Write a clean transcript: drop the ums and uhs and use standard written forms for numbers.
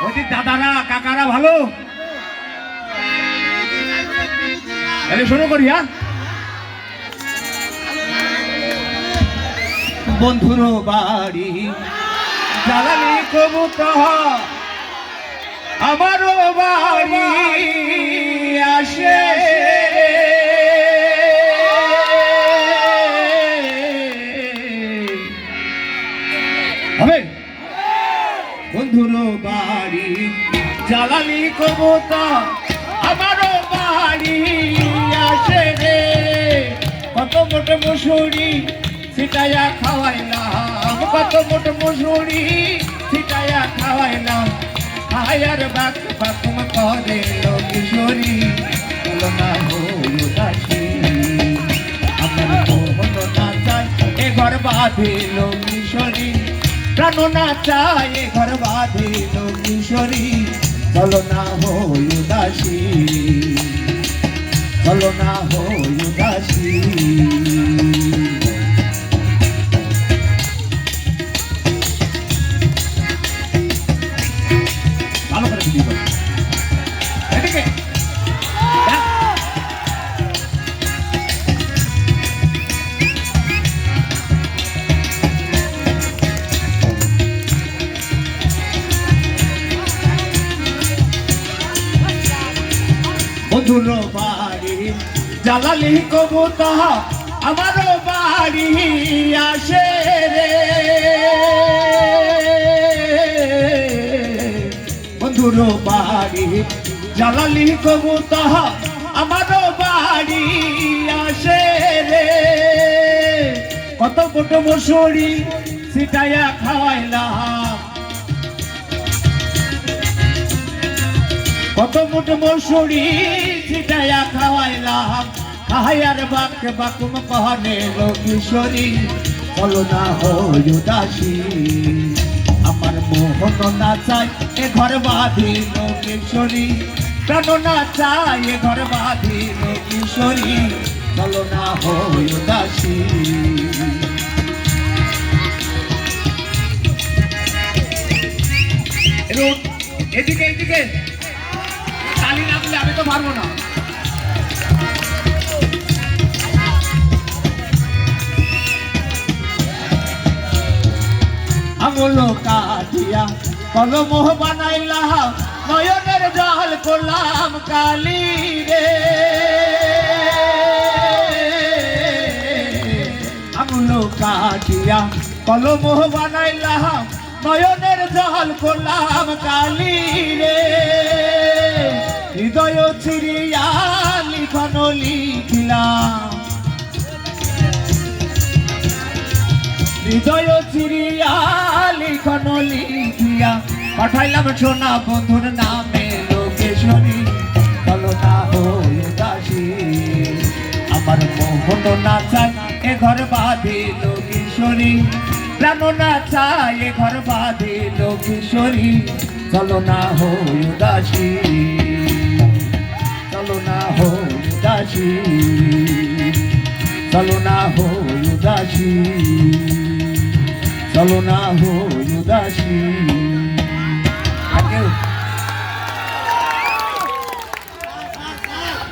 ওই যে দাদারা কাকারা ভালো তাহলে শুরু করি। হ্যাঁ, বন্ধুর বাড়ি জ্বালানি কবুতর আমারও বাড়ি আসে হবে। বন্ধুর বাড়ি জ্বালানি কবুতর আমারও বাড়ি আসে রে, কত মোট মুসুরি ছিটাইয়া খাওয়াইলাম, কত মোট মুসুরি ছিটাইয়া খাওয়াইলাম, হায়ার বাক বাকুম করে কিশোরী বলো না হলো দাসী, আমার মোহন না চাই এ ঘর বাঁধিল কিশোরী, প্রাণ না চাই এ ঘর বাঁধিল কিশোরী বলো না হলো দাসী, বলো না হলো দাসী। বন্ধুর বাড়ি জ্বালালি কবুতর আমারও বাড়ি আসে রে, বন্ধুর বাড়ি জ্বালালি কবুতর আমারও বাড়ি আসে রে, কত মোট মুসুরি ছিটাইয়া খাওয়াইলাম, কত মোট মুসুরি ছিটাইয়া খাওয়াইলাম, হায়ার বাক বাকুম কহনে কিশোরী বলো না হলো দাসী, আমার মোহন না চাই এ ঘর বাঁধিল কিশোরী, প্রাণ না চাই এ ঘর বাঁধিল কিশোরী বলো না হলো দাসী। এদিকে এদিকে তালি না দিলে আমি তো পারবো না। আঙুল কাটিয়া কলম বানাইলাম, নয়নের জল করলাম কালি রে, আঙুল কাটিয়া কলম বানাইলাম, নয়নের জল করলাম কালি রে, হৃদয় চিরিয়া লিখন লিখিলাম, হৃদয় চিরিয়া লিখন লিখিয়া পাঠাইলাম সোনা বন্ধুর নামে লোকেশ্বরী বলো না হলো দাসী, আমার মোহন না চাই এ ঘর বাঁধিল কিশোরী, প্রাণ না চাই এ ঘর বাঁধিল কিশোরী চলো না হলো দাসী, চলো না হলো দাসী, চলো না হলো দাসী, চলো না হলো দাসী।